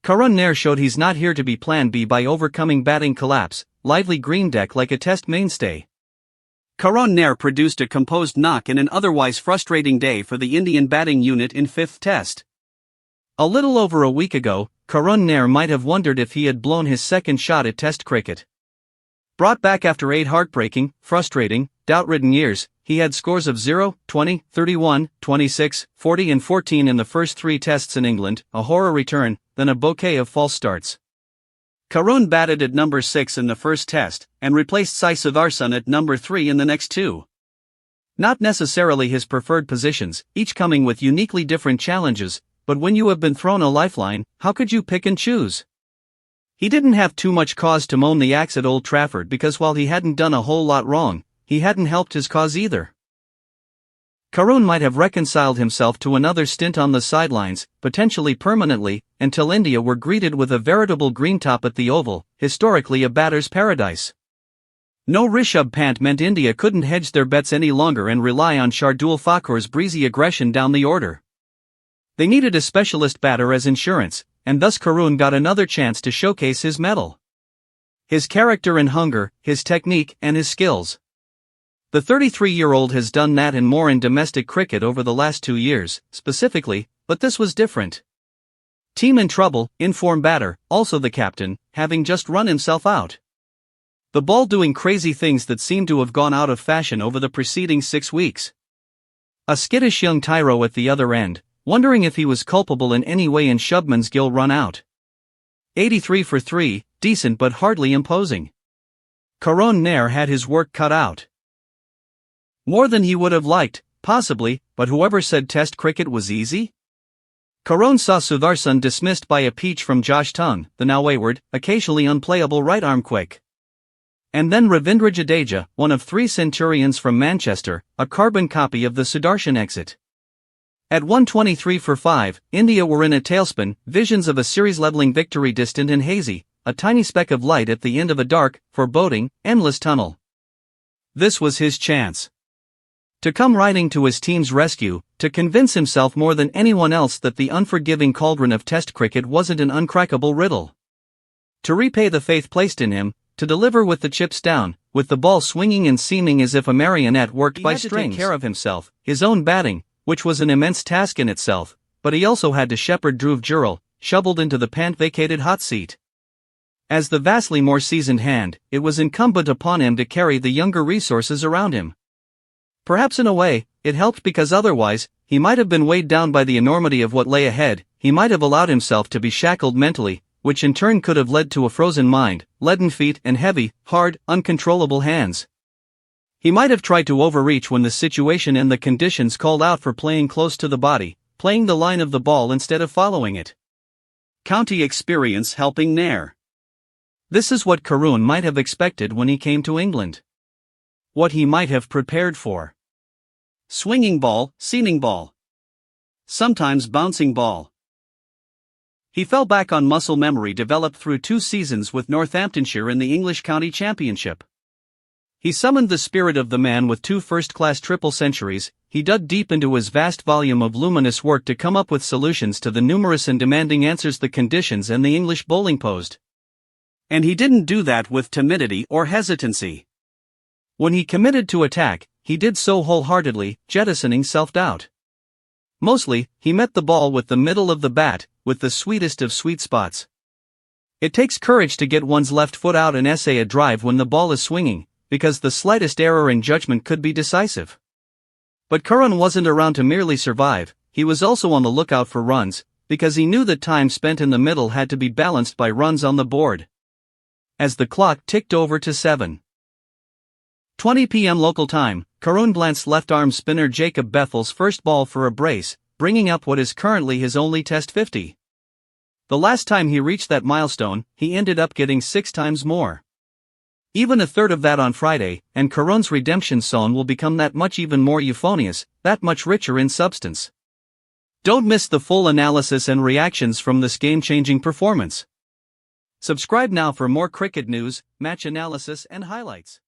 Karun Nair showed he's not here to be plan B by overcoming batting collapse, lively green deck like a test mainstay. Karun Nair produced a composed knock in an otherwise frustrating day for the Indian batting unit in fifth test. A little over a week ago, Karun Nair might have wondered if he had blown his second shot at test cricket. Brought back after 8 heartbreaking, frustrating, doubt-ridden years, he had scores of 0, 20, 31, 26, 40 and 14 in the first 3 tests in England, a horror return, then a bouquet of false starts. Karun batted at number 6 in the first test, and replaced Sai Sudarshan at number 3 in the next 2. Not necessarily his preferred positions, each coming with uniquely different challenges, but when you have been thrown a lifeline, how could you pick and choose? He didn't have too much cause to moan the axe at Old Trafford because while he hadn't done a whole lot wrong, he hadn't helped his cause either. Karun might have reconciled himself to another stint on the sidelines, potentially permanently, until India were greeted with a veritable green top at the Oval, historically a batter's paradise. No Rishabh Pant meant India couldn't hedge their bets any longer and rely on Shardul Thakur's breezy aggression down the order. They needed a specialist batter as insurance, and thus Karun got another chance to showcase his mettle. His character and hunger, his technique and his skills. The 33-year-old has done that and more in domestic cricket over the last 2 years, specifically, but this was different. Team in trouble, in-form batter, also the captain, having just run himself out. The ball doing crazy things that seemed to have gone out of fashion over the preceding 6 weeks. A skittish young tyro at the other end, wondering if he was culpable in any way in Shubman's Gill run out. 83 for 3, decent but hardly imposing. Karun Nair had his work cut out. More than he would have liked, possibly, but whoever said test cricket was easy? Karun saw Sudarshan dismissed by a peach from Josh Tongue, the now wayward, occasionally unplayable right-arm quick. And then Ravindra Jadeja, one of 3 centurions from Manchester, a carbon copy of the Sudarshan exit. At 123 for 5, India were in a tailspin, visions of a series-leveling victory distant and hazy, a tiny speck of light at the end of a dark, foreboding, endless tunnel. This was his chance. To come riding to his team's rescue, to convince himself more than anyone else that the unforgiving cauldron of test cricket wasn't an uncrackable riddle. To repay the faith placed in him, to deliver with the chips down, with the ball swinging and seeming as if a marionette worked by strings. He had to take care of himself, his own batting, which was an immense task in itself, but he also had to shepherd Dhruv Jurel, shoveled into the pant-vacated hot seat. As the vastly more seasoned hand, it was incumbent upon him to carry the younger resources around him. Perhaps in a way, it helped because otherwise, he might have been weighed down by the enormity of what lay ahead, he might have allowed himself to be shackled mentally, which in turn could have led to a frozen mind, leaden feet and heavy, hard, uncontrollable hands. He might have tried to overreach when the situation and the conditions called out for playing close to the body, playing the line of the ball instead of following it. County experience helping Nair. This is what Karun might have expected when he came to England. What he might have prepared for. Swinging ball, seaming ball. Sometimes bouncing ball. He fell back on muscle memory developed through 2 seasons with Northamptonshire in the English County Championship. He summoned the spirit of the man with 2 first-class triple centuries, he dug deep into his vast volume of luminous work to come up with solutions to the numerous and demanding answers the conditions and the English bowling posed. And he didn't do that with timidity or hesitancy. When he committed to attack, he did so wholeheartedly, jettisoning self-doubt. Mostly, he met the ball with the middle of the bat, with the sweetest of sweet spots. It takes courage to get one's left foot out and essay a drive when the ball is swinging, because the slightest error in judgment could be decisive. But Karun wasn't around to merely survive, he was also on the lookout for runs, because he knew that time spent in the middle had to be balanced by runs on the board. As the clock ticked over to 7:20 p.m. local time, Karun glanced left-arm spinner Jacob Bethel's first ball for a brace, bringing up what is currently his only Test 50. The last time he reached that milestone, he ended up getting 6 times more. Even a third of that on Friday, and Karun's redemption song will become that much even more euphonious, that much richer in substance. Don't miss the full analysis and reactions from this game-changing performance. Subscribe now for more cricket news, match analysis and highlights.